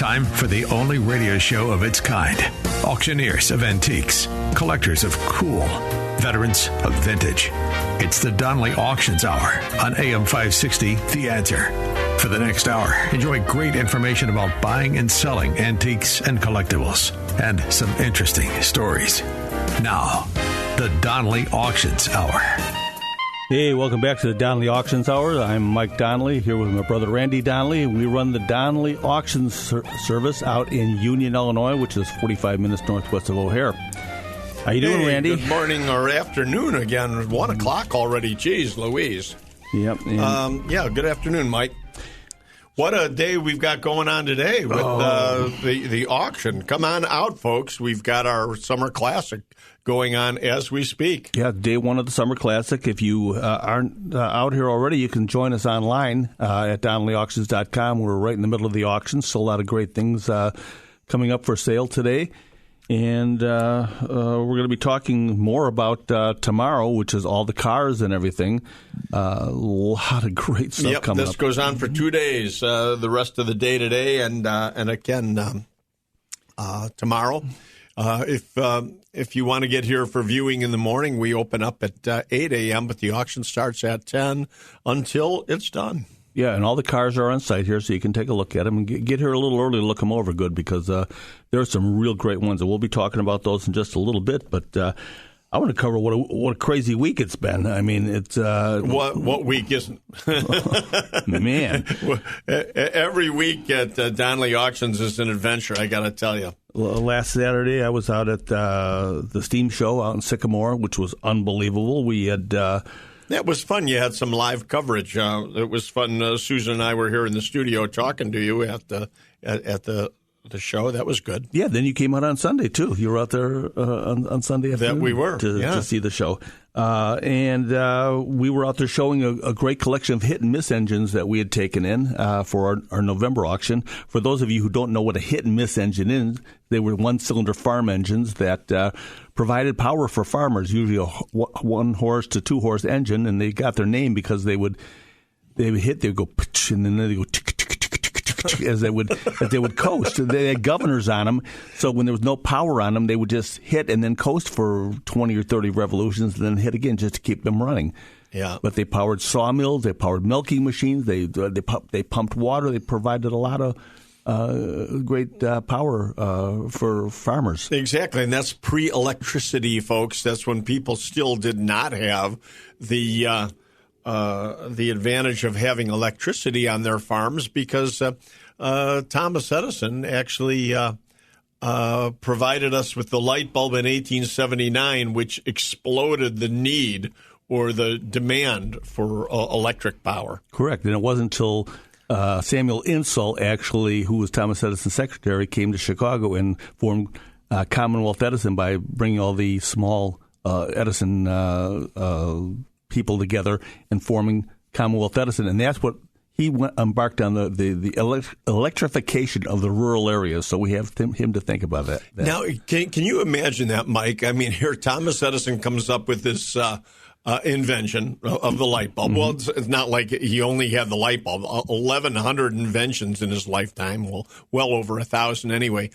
Time for the only radio show of its kind. Auctioneers of antiques, collectors of cool, veterans of vintage. It's the Donnelly Auctions Hour on AM 560, The Answer. For the next hour, enjoy great information about buying and selling antiques and collectibles, and some interesting stories. Now, the Donnelly Auctions Hour. Hey, welcome back to the Donnelly Auctions Hour. I'm Mike Donnelly, here with my brother Randy Donnelly. We run the Donnelly Auctions Service out in Union, Illinois, which is 45 minutes northwest of O'Hare. How you doing, Randy? Good morning or afternoon again. 1 o'clock already. Jeez Louise. Yep. Good afternoon, Mike. What a day we've got going on today with the auction. Come on out, folks. We've got our Summer Classic going on as we speak. Yeah, day one of the Summer Classic. If you aren't out here already, you can join us online at DonnellyAuctions.com. We're right in the middle of the auction. Still a lot of great things coming up for sale today. And we're going to be talking more about tomorrow, which is all the cars and everything. A lot of great stuff coming up. This goes on for 2 days, the rest of the day today, and again tomorrow. If you want to get here for viewing in the morning, we open up at 8 a.m., but the auction starts at 10 until it's done. Yeah, and all the cars are on site here, so you can take a look at them and get here a little early to look them over good, because there are some real great ones, and we'll be talking about those in just a little bit. But I want to cover what a crazy week it's been. I mean, it's what week isn't? Man, every week at Donnelly Auctions is an adventure, I got to tell you. Last Saturday, I was out at the Steam Show out in Sycamore, which was unbelievable. We had. That was fun. You had some live coverage. It was fun. Susan and I were here in the studio talking to you at the show. That was good. Yeah, then you came out on Sunday, too. You were out there on Sunday afternoon. That we were, to see the show. And we were out there showing a great collection of hit-and-miss engines that we had taken in for our November auction. For those of you who don't know what a hit-and-miss engine is, they were one-cylinder farm engines that provided power for farmers, usually a 1-horse to 2-horse engine, and they got their name because they would hit, they'd go, and then they go, as they would coast. They had governors on them, so when there was no power on them, they would just hit and then coast for 20 or 30 revolutions and then hit again just to keep them running. Yeah. But they powered sawmills, they powered milking machines, they pumped water, they provided a lot of great power for farmers. Exactly, and that's pre-electricity, folks. That's when people still did not have the advantage of having electricity on their farms, because Thomas Edison actually provided us with the light bulb in 1879, which exploded the need or the demand for electric power. Correct, and it wasn't until Samuel Insull, actually, who was Thomas Edison's secretary, came to Chicago and formed Commonwealth Edison by bringing all the small Edison people together and forming Commonwealth Edison, and that's what he embarked on the electrification of the rural areas. So we have him to think about that. Now, can you imagine that, Mike? I mean, here Thomas Edison comes up with this invention of the light bulb. Well, it's not like he only had the light bulb. 1,100 inventions in his lifetime. Well over 1,000 anyway.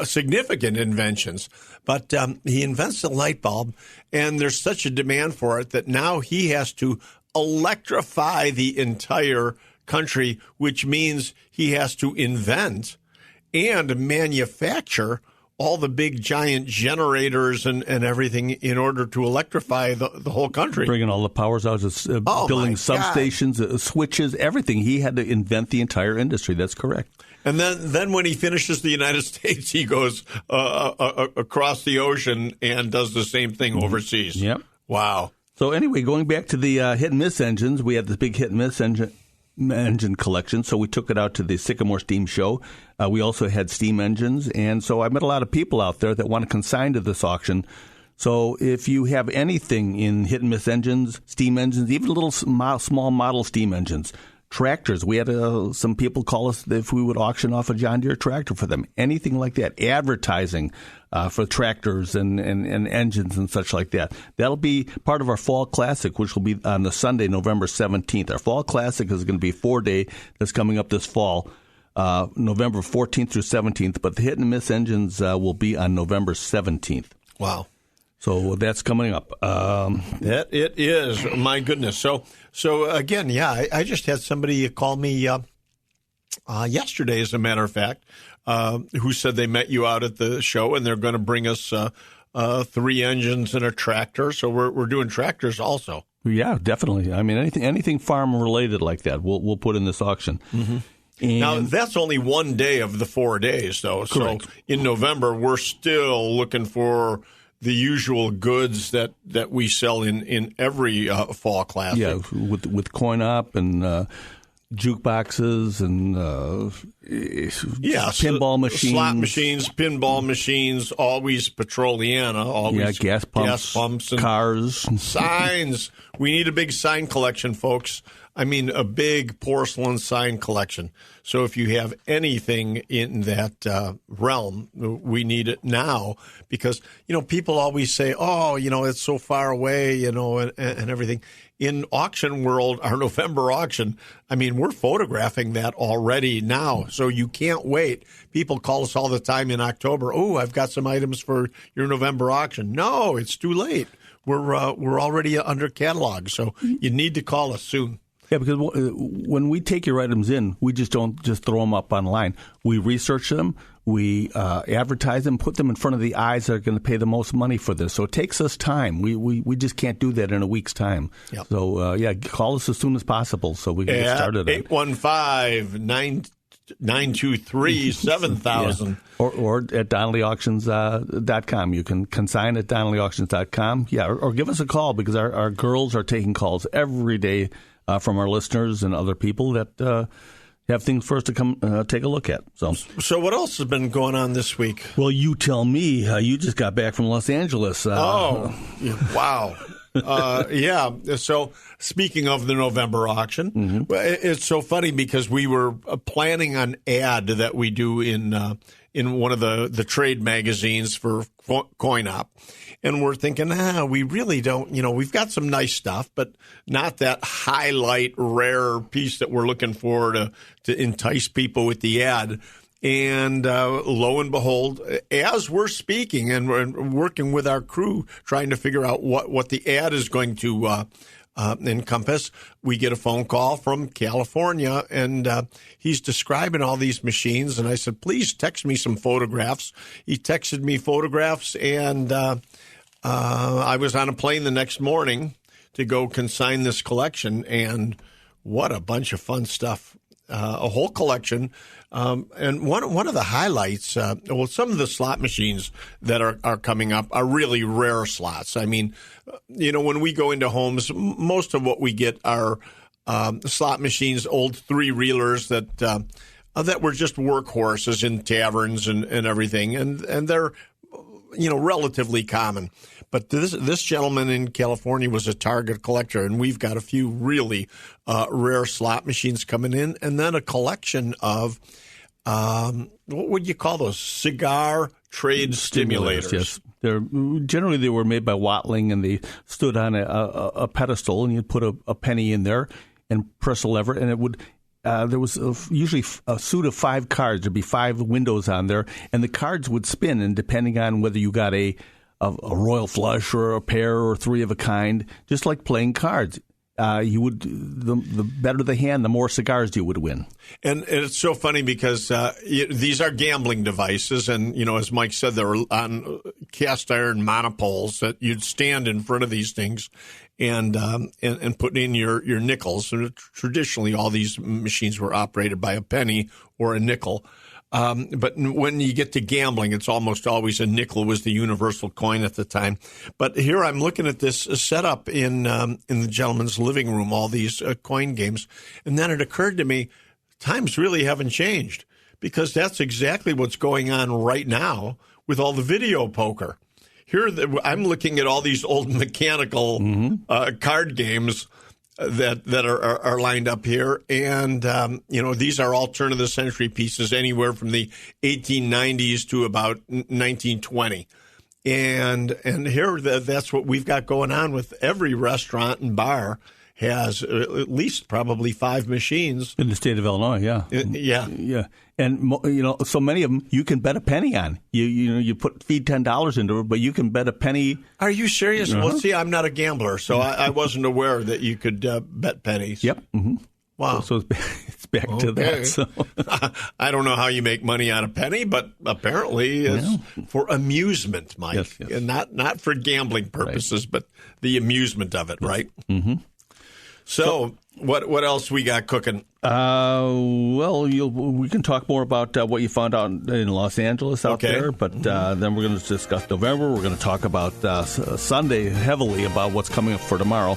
Significant inventions. But he invents the light bulb, and there's such a demand for it that now he has to electrify the entire country, which means he has to invent and manufacture all the big giant generators and everything in order to electrify the whole country. Bringing all the powers out, building substations, switches, everything. He had to invent the entire industry. That's correct. And then when he finishes the United States, he goes across the ocean and does the same thing overseas. Yep. Wow. So anyway, going back to the hit-and-miss engines, we had this big hit-and-miss engine collection, so we took it out to the Sycamore Steam Show. We also had steam engines, and so I met a lot of people out there that want to consign to this auction. So if you have anything in hit-and-miss engines, steam engines, even little small model steam engines, tractors, we had some people call us if we would auction off a John Deere tractor for them, anything like that, advertising for tractors and engines and such like that. That'll be part of our Fall Classic, which will be on the Sunday, November 17th. Our Fall Classic is going to be a 4-day that's coming up this fall. November 14th through 17th, but the hit and miss engines will be on November 17th. Wow. So that's coming up. That it is. My goodness. So again, yeah, I just had somebody call me yesterday, as a matter of fact, who said they met you out at the show and they're going to bring us 3 engines and a tractor. So we're doing tractors also. Yeah, definitely. I mean, anything farm related like that, we'll put in this auction. Mm-hmm. Now, that's only one day of the 4 days, though. Correct. So in November, we're still looking for the usual goods that we sell in every fall classic. Yeah, with coin op and jukeboxes and pinball machines, slot machines, pinball machines, always Petroliana, always gas pumps and cars, signs. We need a big sign collection, folks. I mean, a big porcelain sign collection. So if you have anything in that realm, we need it now because, people always say, oh, it's so far away, and everything. In auction world, our November auction, I mean, we're photographing that already now. So you can't wait. People call us all the time in October. Oh, I've got some items for your November auction. No, it's too late. We're already under catalog. So you need to call us soon. Yeah, because when we take your items in, we just don't just throw them up online. We research them, we advertise them, put them in front of the eyes that are going to pay the most money for this. So it takes us time. We just can't do that in a week's time. Yep. So, call us as soon as possible so we can get started. 815-923-7000. Yeah. Or at DonnellyAuctions.com. You can consign at DonnellyAuctions.com. Yeah, or give us a call because our girls are taking calls every day from our listeners and other people that have things for us to come take a look at. So what else has been going on this week? Well, you tell me. You just got back from Los Angeles. Wow. Yeah. So speaking of the November auction, it's so funny because we were planning an ad that we do in one of the trade magazines for Coin Op. And we're thinking, we really don't, we've got some nice stuff, but not that highlight rare piece that we're looking for to entice people with the ad. And lo and behold, as we're speaking and we're working with our crew trying to figure out what the ad is going to encompass, we get a phone call from California, and he's describing all these machines. And I said, please text me some photographs. He texted me photographs, and I was on a plane the next morning to go consign this collection, and what a bunch of fun stuff. A whole collection. And one of the highlights, some of the slot machines that are coming up are really rare slots. I mean, when we go into homes, most of what we get are slot machines, old 3-reelers that were just workhorses in taverns and everything. And they're, relatively common. But this gentleman in California was a Target collector, and we've got a few really rare slot machines coming in, and then a collection of, what would you call those? Cigar trade stimulators. Yes. They were made by Watling, and they stood on a pedestal, and you'd put a penny in there and press a lever, and it would... there was usually a suit of 5 cards. There'd be 5 windows on there, and the cards would spin, and depending on whether you got a royal flush or a pair or 3 of a kind, just like playing cards. You would the better the hand, the more cigars you would win. And it's so funny because these are gambling devices, and as Mike said, they're on cast iron monopoles that you'd stand in front of these things and put in your nickels. And traditionally, all these machines were operated by a penny or a nickel. But when you get to gambling, it's almost always a nickel was the universal coin at the time. But here I'm looking at this setup in the gentleman's living room, all these coin games. And then it occurred to me, times really haven't changed because that's exactly what's going on right now with all the video poker. Here I'm looking at all these old mechanical card games that are lined up here. And, these are all turn of the century pieces, anywhere from the 1890s to about 1920. And here, that's what we've got going on with every restaurant and bar has at least probably 5 machines. In the state of Illinois, yeah. Yeah. Yeah. And so many of them you can bet a penny on. You feed $10 into it, but you can bet a penny. Are you serious? Uh-huh. Well, see, I'm not a gambler, so I wasn't aware that you could bet pennies. Yep. Mm-hmm. Wow. So it's back to that. So. I don't know how you make money on a penny, but apparently it's for amusement, Mike. Yes. And not for gambling purposes, but the amusement of it, right? Mm-hmm. So what else we got cooking? We can talk more about what you found out in Los Angeles out there, but then we're going to discuss November. We're going to talk about Sunday heavily about what's coming up for tomorrow.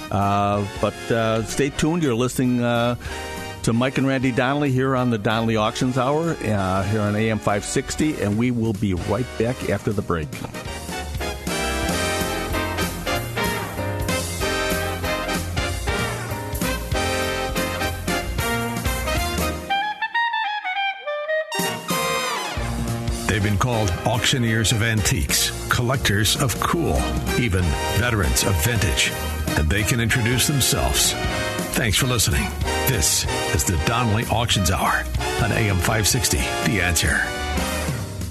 But stay tuned. You're listening to Mike and Randy Donnelly here on the Donnelly Auctions Hour here on AM 560, and we will be right back after the break. They've been called auctioneers of antiques, collectors of cool, even veterans of vintage. And they can introduce themselves. Thanks for listening. This is the Donnelly Auctions Hour on AM 560, The Answer.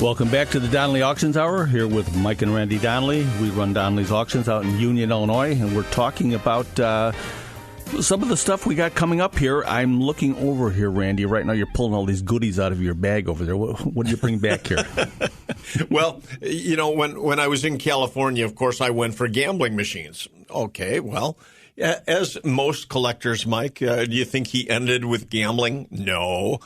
Welcome back to the Donnelly Auctions Hour here with Mike and Randy Donnelly. We run Donnelly's Auctions out in Union, Illinois, and we're talking about some of the stuff we got coming up here. I'm looking over here, Randy. Right now you're pulling all these goodies out of your bag over there. What do you bring back here? Well, when I was in California, of course, I went for gambling machines. Okay, well, as most collectors, Mike, do you think he ended with gambling? No.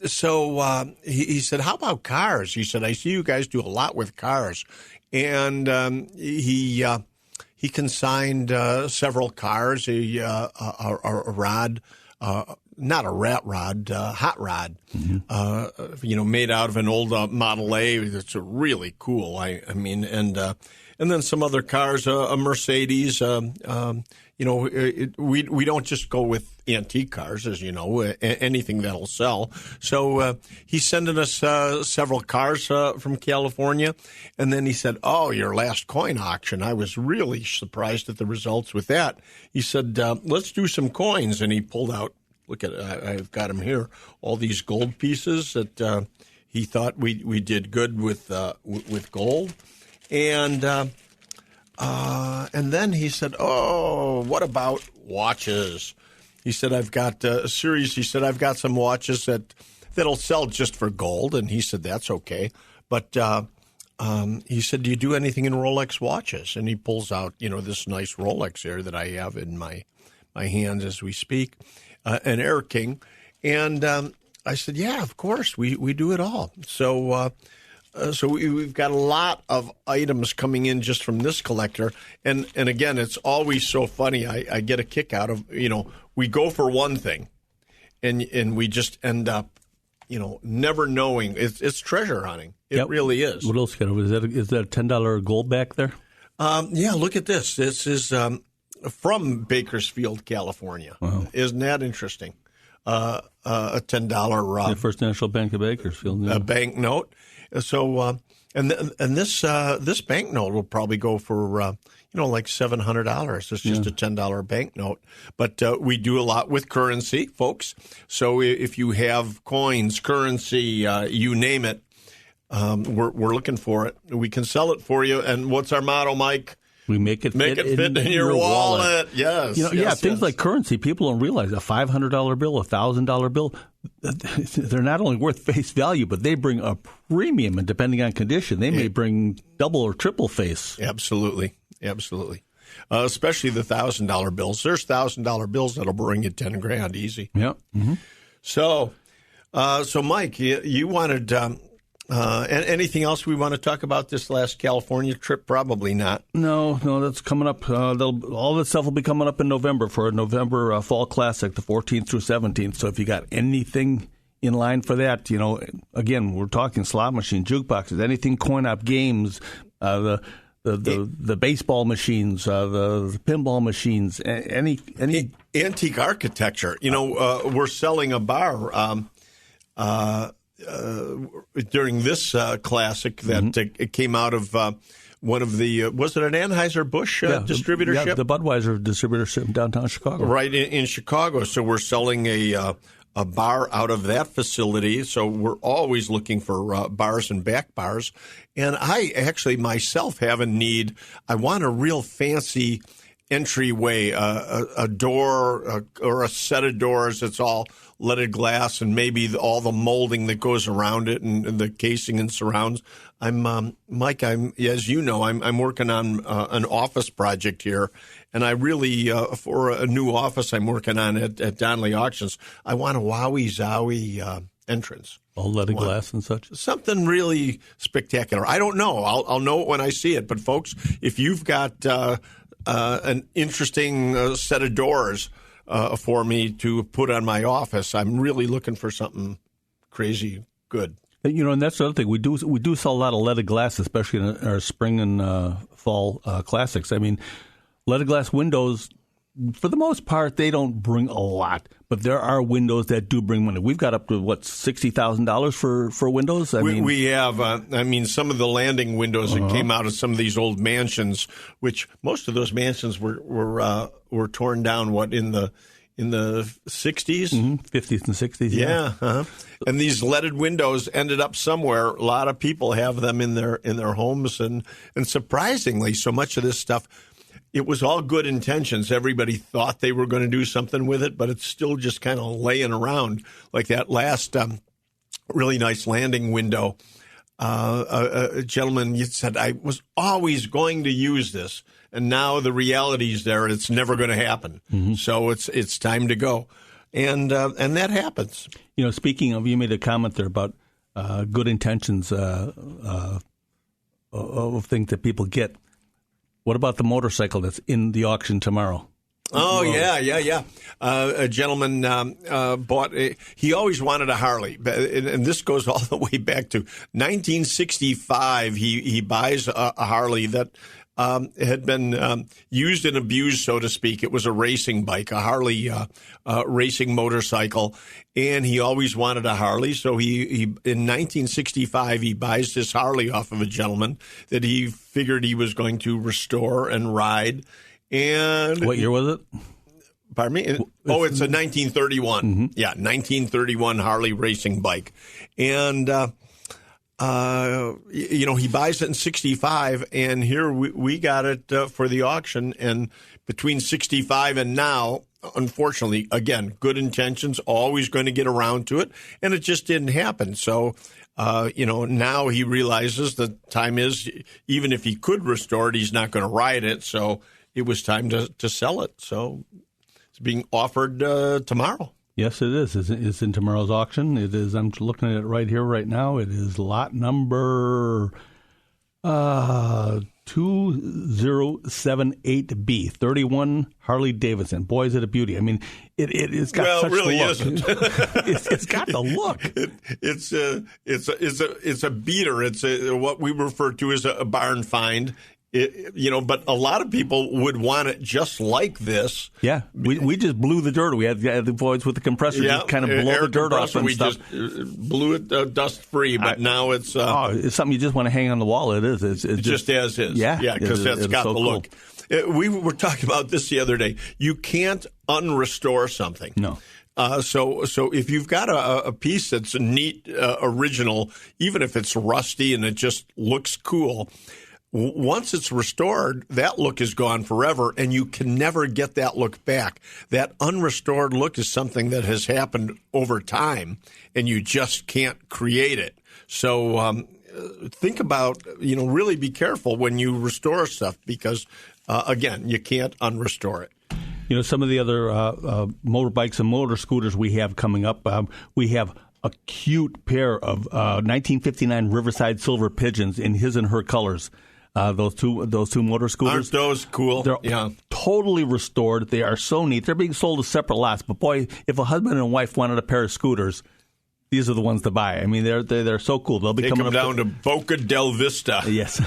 So he said, how about cars? He said, I see you guys do a lot with cars. And he consigned several cars, a rod, not a rat rod, hot rod, made out of an old Model A. That's really cool. I mean, and then some other cars, a Mercedes. We don't just go with antique cars, as you know, anything that'll sell. So he's sending us several cars from California. And then he said, your last coin auction. I was really surprised at the results with that. He said, let's do some coins. And he pulled out, look at it, I've got them here, all these gold pieces that he thought we did good with gold. And then he said, what about watches? He said, I've got a series. He said, I've got some watches that'll sell just for gold. And he said, that's okay. But he said, do you do anything in Rolex watches? And he pulls out, this nice Rolex here that I have in my hands as we speak, an Air King. And I said, yeah, of course, we do it all. So we've got a lot of items coming in just from this collector. And again, it's always so funny. I get a kick out of, we go for one thing and we just end up, never knowing. It's treasure hunting. It really is. What else? Is that a $10 gold back there? Yeah, look at this. This is from Bakersfield, California. Wow. Isn't that interesting? A $10 the First National Bank of Bakersfield. Yeah. A bank note. So and this banknote will probably go for like $700. It's just a $10 banknote. But we do a lot with currency, folks. So if you have coins, currency, you name it, we're looking for it. We can sell it for you. And what's our motto, Mike? We make it fit in your wallet. Yes. Things like currency. People don't realize a $500 bill, a $1,000 bill, they're not only worth face value, but they bring a premium. And depending on condition, they may bring double or triple face. Absolutely. Especially the $1,000 bills. There's $1,000 bills that'll bring you $10,000 easy. Yeah. Mm-hmm. So Mike, you wanted. Anything else we want to talk about this last California trip? Probably not. No, that's coming up. All that stuff will be coming up in November for a November Fall Classic, the 14th through 17th. So if you got anything in line for that, again, we're talking slot machine, jukeboxes, anything coin-op games, the baseball machines, the pinball machines, any antique architecture. We're selling a bar. During this classic that came out of one of the was it an Anheuser-Busch distributorship? Yeah, the Budweiser distributorship in downtown Chicago. Right in Chicago. So we're selling a a bar out of that facility. So we're always looking for bars and back bars. And I actually myself have a need. I want a real fancy entryway, a door or a set of doors that's all leaded glass, and maybe all the molding that goes around it and the casing and surrounds. Mike, as you know, I'm working on an office project here, and I really, for a new office I'm working on at Donnelly Auctions, I want a wowie-zowie entrance. All leaded glass and such? Something really spectacular. I don't know. I'll know it when I see it. But, folks, if you've got an interesting set of doors for me to put on my office, I'm really looking for something crazy good. And that's the other thing. We do sell a lot of leaded glass, especially in our spring and fall classics. I mean, leaded glass windows, for the most part, they don't bring a lot, but there are windows that do bring money. We've got up to $60,000 for windows. We have. Some of the landing windows that came out of some of these old mansions, which most of those mansions were torn down. In the 60s, 50s and 60s. Yeah. Uh-huh. And these leaded windows ended up somewhere. A lot of people have them in their homes, and surprisingly, so much of this stuff, it was all good intentions. Everybody thought they were going to do something with it, but it's still just kind of laying around. Like that last really nice landing window. A gentleman said, I was always going to use this, and now the reality's there. It's never going to happen. Mm-hmm. So it's time to go. And that happens. Speaking of, you made a comment there about good intentions of things that people get. What about the motorcycle that's in the auction tomorrow? Oh, yeah. A gentleman bought he always wanted a Harley. And this goes all the way back to 1965. He buys a Harley that had been used and abused, so to speak. It was a racing bike, a Harley racing motorcycle. And he always wanted a Harley. So he in 1965, he buys this Harley off of a gentleman that he figured he was going to restore and ride. And what year was it? Pardon me? It's a 1931. Mm-hmm. Yeah, 1931 Harley racing bike. And, he buys it in 65, and here we got it for the auction. And between 65 and now, unfortunately, again, good intentions, always going to get around to it, and it just didn't happen. So, now he realizes the time is, even if he could restore it, he's not going to ride it. So it was time to sell it. So it's being offered tomorrow. Yes, it is. It's in tomorrow's auction. It is. I'm looking at it right here, right now. It is lot number 2078B, 31 Harley Davidson. Boy, is it a beauty! I mean, it's got such really the look. Isn't. It's got the look. It's a beater. It's what we refer to as a barn find. But a lot of people would want it just like this. Yeah, we just blew the dirt. We had the boys with the compressor just kind of blow the dirt off and we stuff. Just blew it dust free, but now it's it's something you just want to hang on the wall. It is. It's just as is. Yeah, because it's got so the look. Cool. We were talking about this the other day. You can't unrestore something. No. So if you've got a piece that's a neat original, even if it's rusty and it just looks cool, once it's restored, that look is gone forever, and you can never get that look back. That unrestored look is something that has happened over time, and you just can't create it. So think about, really be careful when you restore stuff because, again, you can't unrestore it. Some of the other motorbikes and motor scooters we have coming up, we have a cute pair of 1959 Riverside Silver Pigeons in his and her colors. Those two motor scooters. Aren't those cool? They're totally restored. They are so neat. They're being sold as separate lots. But boy, if a husband and wife wanted a pair of scooters, these are the ones to buy. I mean, they're so cool. They'll be Take coming them down to Boca del Vista. Yes.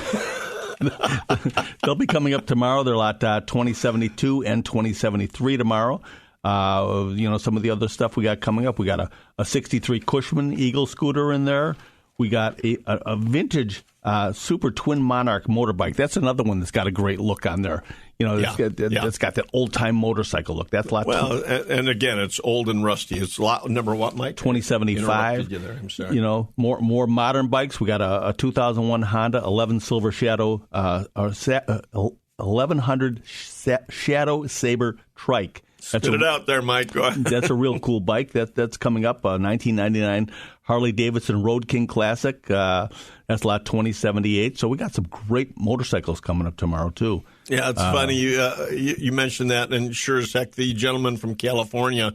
They'll be coming up tomorrow. They're lot 2072 and 2073 tomorrow. Some of the other stuff we got coming up. We got a 63 Cushman Eagle scooter in there. We got a vintage Super Twin Monarch motorbike. That's another one that's got a great look on there. It's got that old-time motorcycle look. That's a lot. Well, and again, it's old and rusty. It's a lot. Number what, Mike? 2075. You there. I'm sorry. More modern bikes. We got a 2001 Honda 11 Silver Shadow, 1100 Shadow Sabre Trike. Spit it out there, Mike. Go ahead. That's a real cool bike. That's coming up. 1999 Harley Davidson Road King Classic. That's lot 2078. So we got some great motorcycles coming up tomorrow too. Yeah, it's funny you mentioned that, and sure as heck, the gentleman from California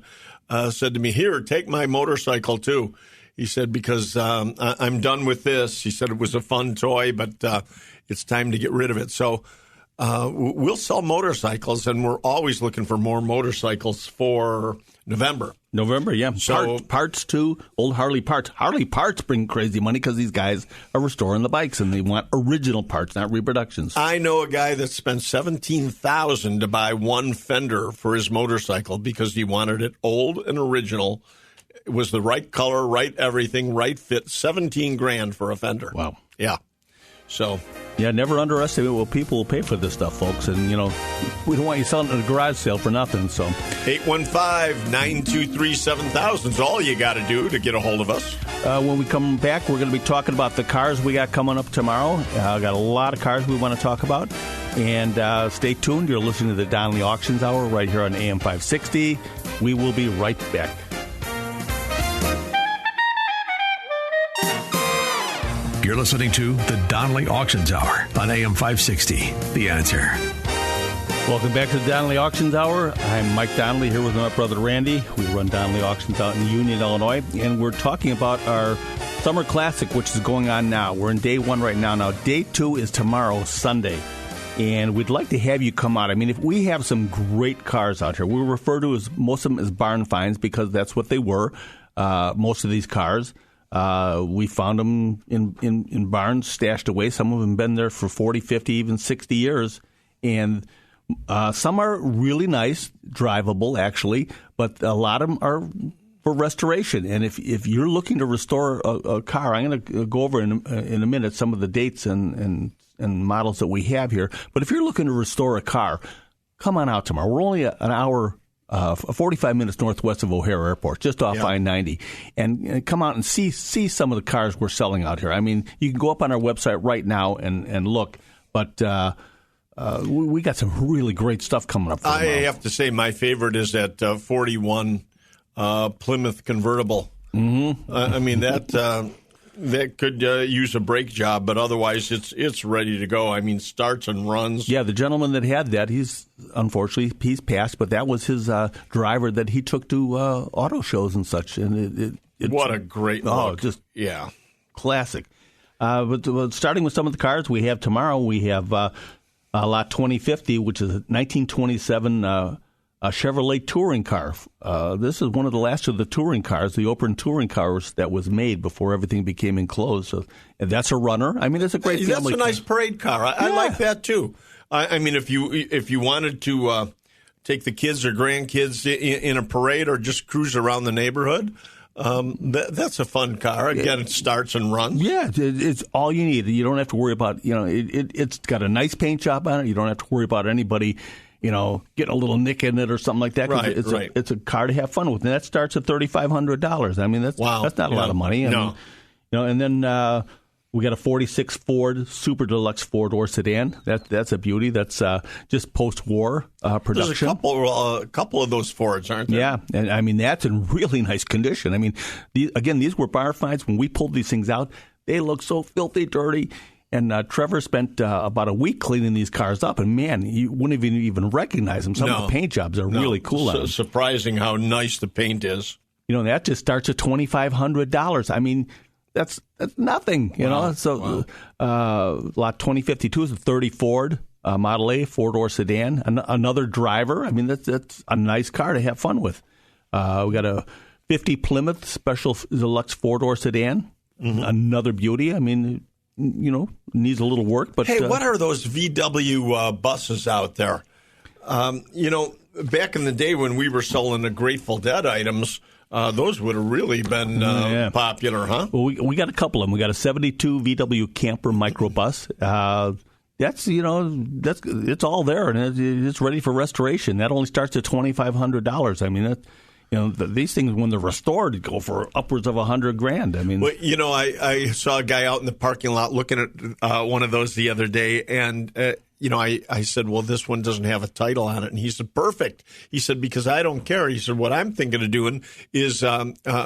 said to me, "Here, take my motorcycle too." He said, because I'm done with this. He said it was a fun toy, but it's time to get rid of it. So we'll sell motorcycles, and we're always looking for more motorcycles for November. Yeah. So parts too, old Harley parts. Harley parts bring crazy money because these guys are restoring the bikes, and they want original parts, not reproductions. I know a guy that spent $17,000 to buy one fender for his motorcycle because he wanted it old and original. It was the right color, right everything, right fit. $17,000 for a fender. Wow. Yeah. So. Yeah, never underestimate what people will pay for this stuff, folks. And, we don't want you selling it at a garage sale for nothing. So 815-923-7000 is all you got to do to get a hold of us. When we come back, we're going to be talking about the cars we got coming up tomorrow. Got a lot of cars we want to talk about. And stay tuned. You're listening to the Donnelly Auctions Hour right here on AM 560. We will be right back. You're listening to the Donnelly Auctions Hour on AM 560. The Answer. Welcome back to the Donnelly Auctions Hour. I'm Mike Donnelly here with my brother Randy. We run Donnelly Auctions out in Union, Illinois, and we're talking about our Summer Classic, which is going on now. We're in day one right now. Now, day two is tomorrow, Sunday, and we'd like to have you come out. I mean, if we have some great cars out here, we refer to most of them as barn finds because that's what they were, most of these cars. We found them in barns stashed away. Some of them have been there for 40, 50, even 60 years. And some are really nice, drivable, actually, but a lot of them are for restoration. And if you're looking to restore a car, I'm going to go over in a minute some of the dates and models that we have here. But if you're looking to restore a car, come on out tomorrow. We're only an hour 45 minutes northwest of O'Hare Airport, just off I-90. And come out and see some of the cars we're selling out here. I mean, you can go up on our website right now and look, but we got some really great stuff coming up. I have to say my favorite is that 41 Plymouth convertible. Mm-hmm. I mean, that could use a brake job, but otherwise it's ready to go. I mean, starts and runs. Yeah, the gentleman that had that, he's passed, but that was his driver that he took to auto shows and such. And what a great look. Just classic. But starting with some of the cars we have tomorrow, we have lot 2050, which is a 1927 a Chevrolet touring car. This is one of the last of the touring cars, the open touring cars that was made before everything became enclosed. So, and that's a runner. I mean, it's a great family That's a nice parade car. I like that, too. I mean, if you wanted to take the kids or grandkids in a parade or just cruise around the neighborhood, that's a fun car. Again, it starts and runs. Yeah, it's all you need. You don't have to worry about, it's got a nice paint job on it. You don't have to worry about anybody getting a little nick in it or something like that. Right, it's a car to have fun with, and that starts at $3,500. I mean, that's not a lot of money. No. And then we got a 46 Ford Super Deluxe 4-door sedan. That's a beauty. That's just post-war production. There's a couple of those Fords, aren't there? Yeah, and I mean that's in really nice condition. I mean, these were barn finds. When we pulled these things out, they look so filthy dirty. And Trevor spent about a week cleaning these cars up, and man, you wouldn't even recognize them. Some of the paint jobs are really cool on them. Surprising how nice the paint is. That just starts at $2,500. I mean, that's nothing. So lot 2052 is a 30 Ford Model A 4-door sedan. Another driver. I mean, that's a nice car to have fun with. We got a 50 Plymouth Special Deluxe 4-door sedan. Mm-hmm. Another beauty. I mean, needs a little work. But hey, what are those VW buses out there? Back in the day when we were selling the Grateful Dead items, those would have really been popular, huh? Well, we got a couple of them. We got a 72 VW Camper microbus. That's it's all there, and it's ready for restoration. That only starts at $2,500. I mean, these things, when they're restored, go for upwards of $100,000. I mean, well, I saw a guy out in the parking lot looking at one of those the other day, and I said, well, this one doesn't have a title on it, and he said, perfect. He said, because I don't care. He said, what I'm thinking of doing is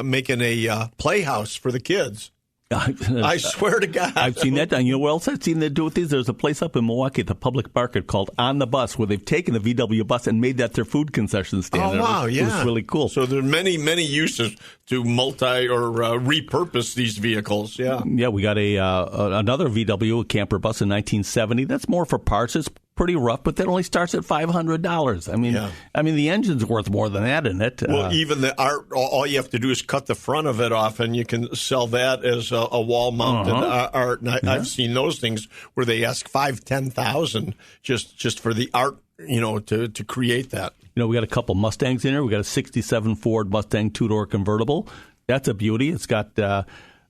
making a playhouse for the kids. I swear to God. I've seen that done. You know what else I've seen them do with these? There's a place up in Milwaukee at the public market called On the Bus, where they've taken a VW bus and made that their food concession stand. Oh, wow, yeah. It was really cool. So there are many, many uses to repurpose these vehicles. Yeah. Yeah, we got another VW, a camper bus in 1970. That's more for parts. It's pretty rough, but that only starts at $500. I mean, the engine's worth more than that in it. Well, even the art, all you have to do is cut the front of it off, and you can sell that as a wall-mounted art. And I've seen those things where they ask $5,000-$10,000 just for the art, to create that. We got a couple Mustangs in here. We got a '67 Ford Mustang two-door convertible. That's a beauty. It's got,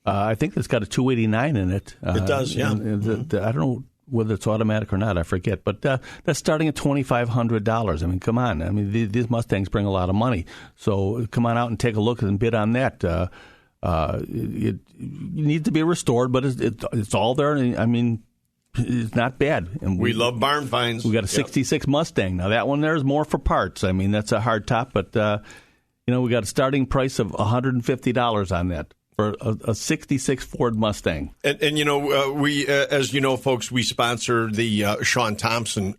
I think it's got a 289 in it. It does, yeah. I don't know whether it's automatic or not, I forget. But that's starting at $2,500. I mean, come on. I mean, these Mustangs bring a lot of money. So come on out and take a look and bid on that. It needs to be restored, but it's all there. I mean, it's not bad. And we love barn finds. We got a '66 Mustang. Now, that one there is more for parts. I mean, that's a hard top, but, we got a starting price of $150 on that. For a '66 Ford Mustang. And we, as you know, folks, we sponsor the Sean Thompson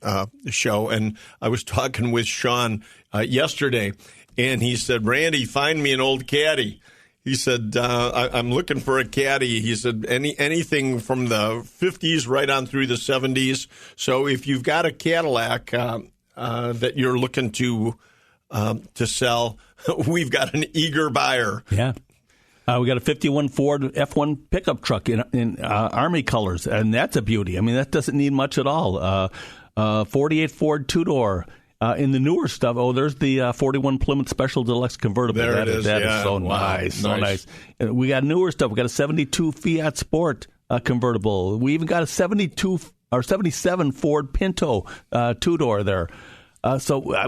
show. And I was talking with Sean yesterday, and he said, Randy, find me an old caddy. He said, I'm looking for a caddy. He said, anything from the 50s right on through the 70s. So if you've got a Cadillac that you're looking to sell, we've got an eager buyer. Yeah. We got a '51 Ford F1 pickup truck in Army colors, and that's a beauty. I mean, that doesn't need much at all. '48 Ford two-door. In the newer stuff, there's the 41 Plymouth Special Deluxe convertible. There it is. That is so nice, so nice. We got newer stuff. We got a '72 Fiat Sport convertible. We even got a '77 Ford Pinto two-door there.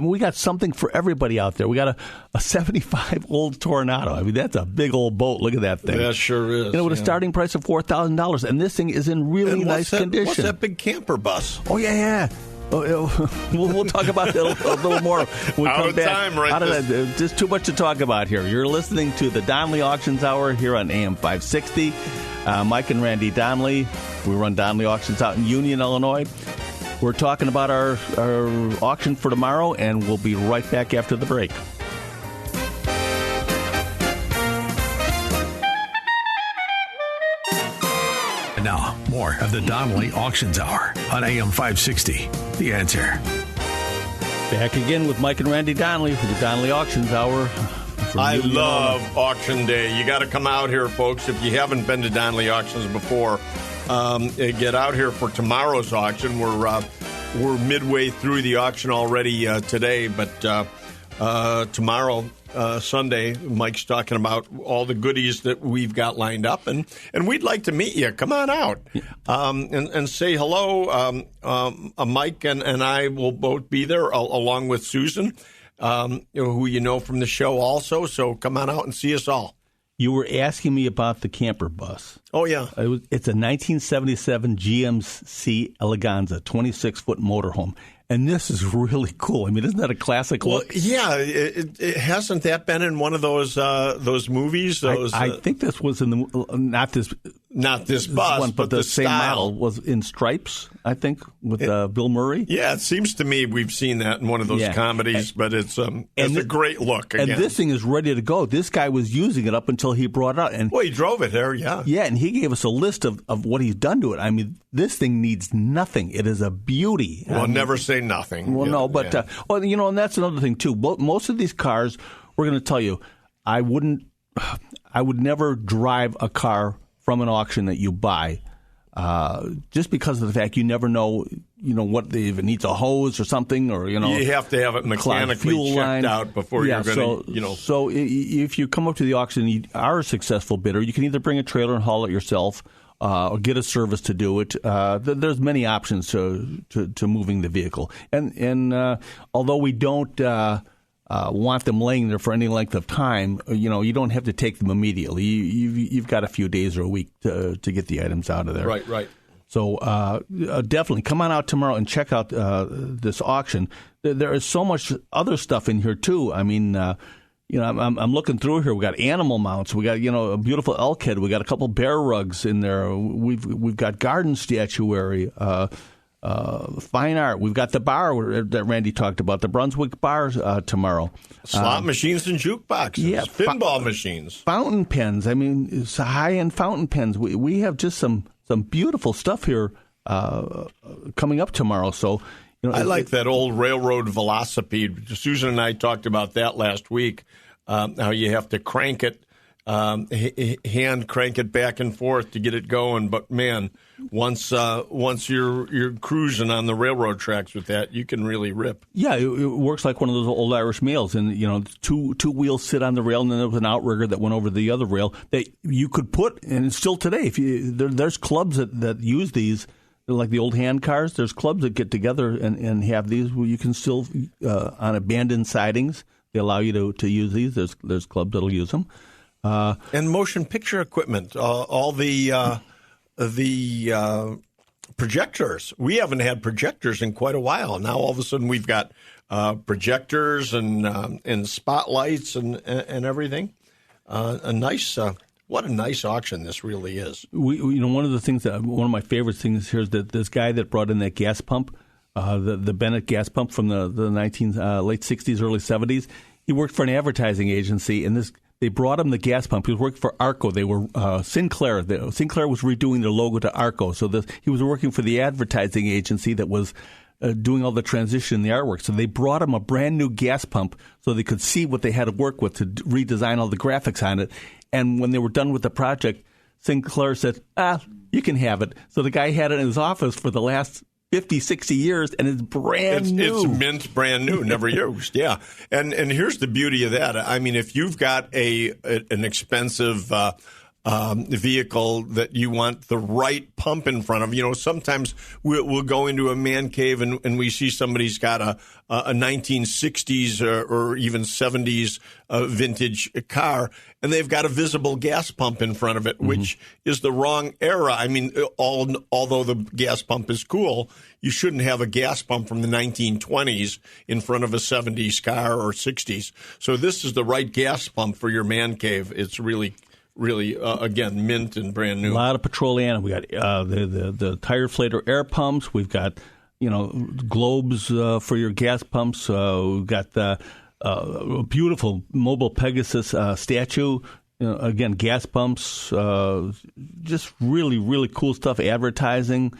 We got something for everybody out there. We got a '75 old Tornado. I mean, that's a big old boat. Look at that thing. That sure is. With a starting price of $4,000, and this thing is in really nice condition. What's that big camper bus? Oh yeah. We'll talk about that a little more when we come back. Time, right? Just too much to talk about here. You're listening to the Donnelly Auctions Hour here on AM 560. Mike and Randy Donnelly. We run Donnelly Auctions out in Union, Illinois. We're talking about our auction for tomorrow, and we'll be right back after the break. And now, more of the Donnelly Auctions Hour on AM 560. The Answer. Back again with Mike and Randy Donnelly for the Donnelly Auctions Hour. I love auction day. You got to come out here, folks. If you haven't been to Donnelly Auctions before, get out here for tomorrow's auction. We're midway through the auction already today, but tomorrow, Sunday, Mike's talking about all the goodies that we've got lined up, and we'd like to meet you. Come on out and say hello. Mike and I will both be there along with Susan, who you know from the show also. So come on out and see us all. You were asking me about the camper bus. Oh, yeah. It's a 1977 GMC Eleganza, 26-foot motorhome. And this is really cool. I mean, isn't that a classic look? Well, yeah. It hasn't that been in one of those movies? I think this was in the not this bus, one, but the same model was in Stripes, I think, with Bill Murray. Yeah, it seems to me we've seen that in one of those comedies, but it's a great look. Again. And this thing is ready to go. This guy was using it up until he brought it out. And he drove it there, yeah. Yeah, and he gave us a list of what he's done to it. I mean, this thing needs nothing. It is a beauty. Well, never say nothing. Well, no, but, and that's another thing, too. Most of these cars, we're going to tell you, I would never drive a car from an auction that you buy, just because of the fact you never know, if it needs a hose or something, or you have to have it mechanically checked out before you're going to. So if you come up to the auction and you are a successful bidder, you can either bring a trailer and haul it yourself, or get a service to do it. There's many options to moving the vehicle. And although we don't want them laying there for any length of time, you don't have to take them immediately. You've got a few days or a week to get the items out of there. Right. So definitely come on out tomorrow and check out this auction. There is so much other stuff in here too. I mean, I'm looking through here. We got animal mounts. We got a beautiful elk head. We got a couple bear rugs in there. We've got garden statuary, fine art. We've got the bar that Randy talked about, the Brunswick bar tomorrow. Slot machines and jukeboxes, pinball machines, fountain pens. I mean, it's high-end fountain pens. We have just some beautiful stuff here coming up tomorrow. So, I like that old railroad velocipede. Susan and I talked about that last week. How you have to crank it, hand crank it back and forth to get it going. But man, once you're cruising on the railroad tracks with that, you can really rip. Yeah, it works like one of those old Irish mails, and two wheels sit on the rail, and then there was an outrigger that went over the other rail that you could put. And still today, there's clubs that use these. Like the old hand cars, there's clubs that get together and have these where you can still, on abandoned sidings, they allow you to use these. There's clubs that'll use them. And motion picture equipment, all the projectors. We haven't had projectors in quite a while. Now all of a sudden we've got projectors and spotlights and everything. What a nice auction this really is. One of the things one of my favorite things here is that this guy that brought in that gas pump, the Bennett gas pump from the late 60s, early 70s. He worked for an advertising agency, and they brought him the gas pump. He was working for Arco. They were Sinclair. Sinclair was redoing their logo to Arco, so he was working for the advertising agency that was doing all the transition in the artwork. So they brought him a brand new gas pump so they could see what they had to work with to redesign all the graphics on it. And when they were done with the project, Sinclair said, you can have it. So the guy had it in his office for the last 50, 60 years, and it's brand new. It's mint brand new, never used, yeah. And here's the beauty of that. I mean, if you've got an expensive vehicle that you want the right pump in front of, sometimes we'll go into a man cave and we see somebody's got a 1960s or even 70s vintage car, and they've got a visible gas pump in front of it, which is the wrong era. I mean, although the gas pump is cool, you shouldn't have a gas pump from the 1920s in front of a 70s car or 60s. So this is the right gas pump for your man cave. It's really, again, mint and brand new. A lot of petroleum. We got the tire inflator air pumps. We've got globes for your gas pumps. We've got the beautiful mobile Pegasus statue. Again, gas pumps. Just really, really cool stuff. Advertising.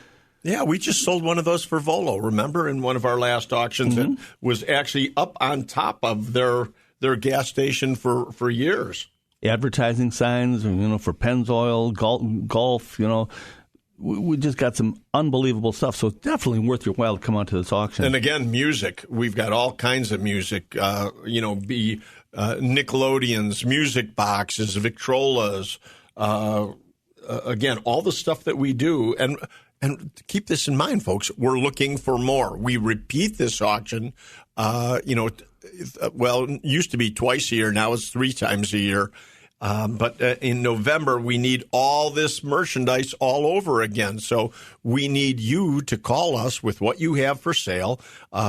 Yeah, we just sold one of those for Volo. Remember, in one of our last auctions, it was actually up on top of their gas station for years. Advertising signs, for Pennzoil, golf, we just got some unbelievable stuff. So it's definitely worth your while to come out to this auction. And again, music. We've got all kinds of music, Nickelodeons, music boxes, Victrolas, again, all the stuff that we do. And keep this in mind, folks, we're looking for more. We repeat this auction, it used to be twice a year. Now it's 3 times a year. But in November, we need all this merchandise all over again. So we need you to call us with what you have for sale.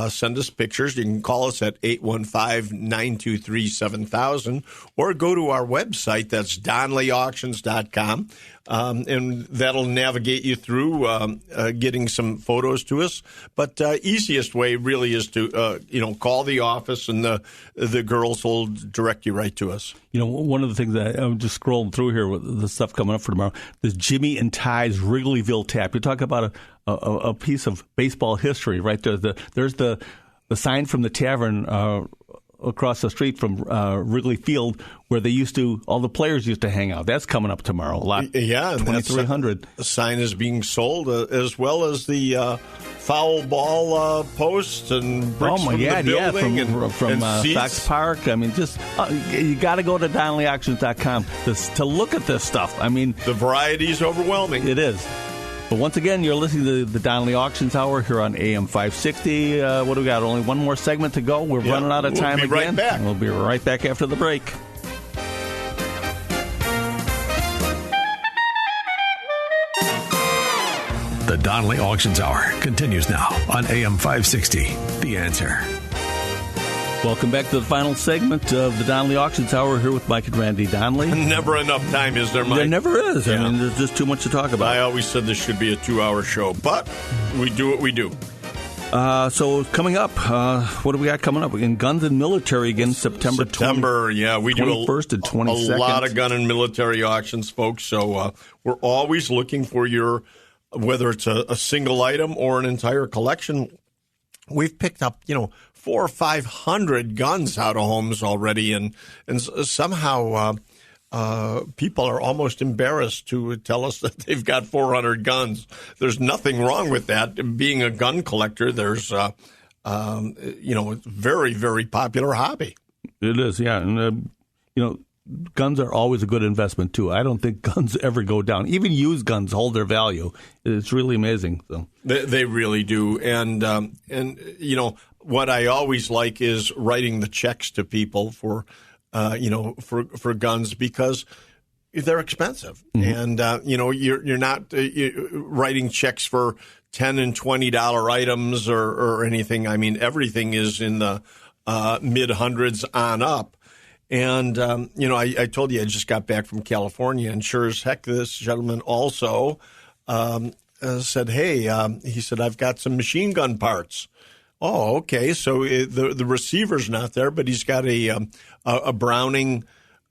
Send us pictures. You can call us at 815-923-7000 or go to our website. That's DonleyAuctions.com. And that'll navigate you through getting some photos to us. But easiest way really is to call the office, and the girls will direct you right to us. One of the things that I'm just scrolling through here with the stuff coming up for tomorrow, this Jimmy and Ty's Wrigleyville tap. You talk about a piece of baseball history right there. There's the sign from the tavern across the street from Wrigley Field, where all the players used to hang out. That's coming up tomorrow. Lot 2300. The sign is being sold, as well as the foul ball posts and bricks from the building from Fox Park. I mean, just you got to go to DonnellyAuctions.com to look at this stuff. I mean, the variety is overwhelming. It is. But once again, you're listening to the Donnelly Auctions Hour here on AM 560. What do we got? Only one more segment to go. We're running out of time again. Right back. We'll be right back after the break. The Donnelly Auctions Hour continues now on AM 560. The Answer. Welcome back to the final segment of the Donnelly Auctions Hour here with Mike and Randy Donnelly. Never enough time, is there, Mike? There never is. Yeah. I mean, there's just too much to talk about. I always said this should be a 2-hour show, but we do what we do. So coming up, what do we got coming up? In Guns and Military again, September 21st we do 21st and 22nd. A lot of gun and military auctions, folks. So we're always looking for your, whether it's a single item or an entire collection. We've picked up, 400 or 500 guns out of homes already, and somehow people are almost embarrassed to tell us that they've got 400 guns. There's nothing wrong with that. Being a gun collector, there's very, very popular hobby. It is, yeah, and guns are always a good investment too. I don't think guns ever go down. Even used guns hold their value. It's really amazing. So they really do, and what I always like is writing the checks to people for guns, because they're expensive, and you're not writing checks for $10 and $20 items or anything. I mean, everything is in the mid hundreds on up. And I told you I just got back from California, and sure as heck, this gentleman also said, "Hey," he said, "I've got some machine gun parts." Oh, okay. So the receiver's not there, but he's got a Browning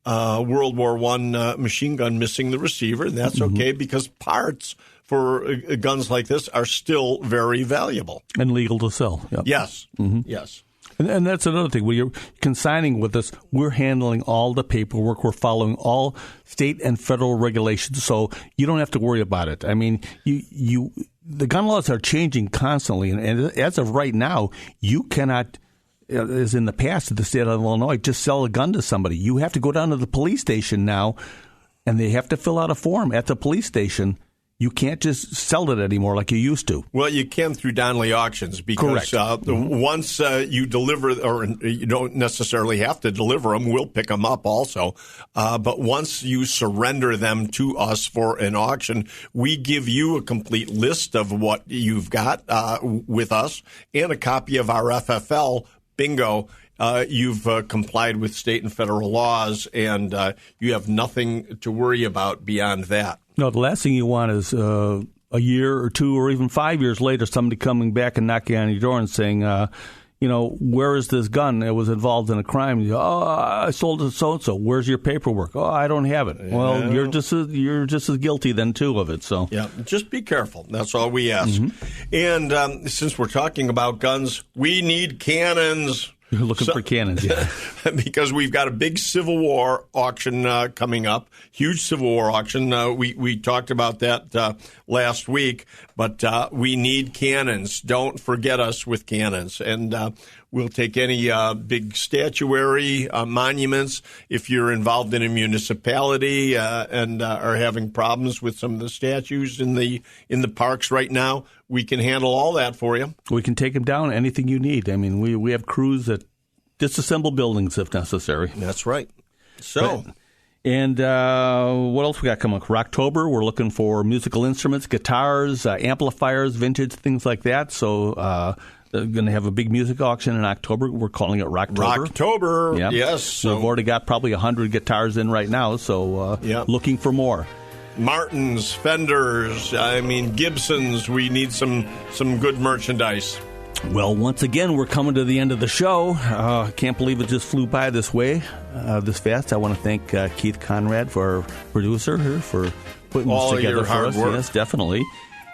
World War I machine gun missing the receiver, and that's okay, because parts for guns like this are still very valuable and legal to sell. Yep. Yes, yes. And that's another thing. When you're consigning with us, we're handling all the paperwork. We're following all state and federal regulations, so you don't have to worry about it. I mean, the gun laws are changing constantly, and as of right now, you cannot, as in the past, in the state of Illinois, just sell a gun to somebody. You have to go down to the police station now, and they have to fill out a form at the police station. You can't just sell it anymore like you used to. Well, you can through Donnelly Auctions, because once you deliver, or you don't necessarily have to deliver them, we'll pick them up also. But once you surrender them to us for an auction, we give you a complete list of what you've got with us and a copy of our FFL. Bingo. You've complied with state and federal laws, and you have nothing to worry about beyond that. No, the last thing you want is a year or two or even 5 years later, somebody coming back and knocking on your door and saying, where is this gun? It was involved in a crime. I sold it to so-and-so. Where's your paperwork? Oh, I don't have it. Yeah. Well, you're just as guilty then, too, of it. So yeah, just be careful. That's all we ask. And since we're talking about guns, we need cannons. You're looking for cannons, yeah. Because we've got a big Civil War auction coming up, huge Civil War auction. We talked about that last week, but we need cannons. Don't forget us with cannons. And we'll take any big statuary, monuments. If you're involved in a municipality and are having problems with some of the statues in the parks right now, we can handle all that for you. We can take them down, anything you need. I mean, we have crews that disassemble buildings if necessary. That's right. So, and what else we got coming up? For October, we're looking for musical instruments, guitars, amplifiers, vintage, things like that. So they're going to have a big music auction in October. We're calling it Rocktober. Rocktober, yep. Yes. So we've already got probably 100 guitars in right now, so looking for more. Martins, Fenders, Gibsons. We need some good merchandise. Well, once again, we're coming to the end of the show. Can't believe it just flew by this way, this fast. I want to thank Keith Conrad, for our producer here, for putting all this together your for hard us. Work. Yes, definitely.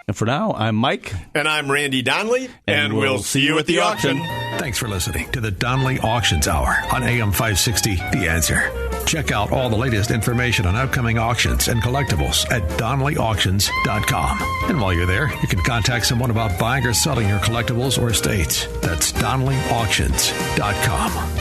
And for now, I'm Mike. And I'm Randy Donnelly. And we'll see you at the auction. Thanks for listening to the Donnelly Auctions Hour on AM 560, The Answer. Check out all the latest information on upcoming auctions and collectibles at DonnellyAuctions.com. And while you're there, you can contact someone about buying or selling your collectibles or estates. That's DonnellyAuctions.com.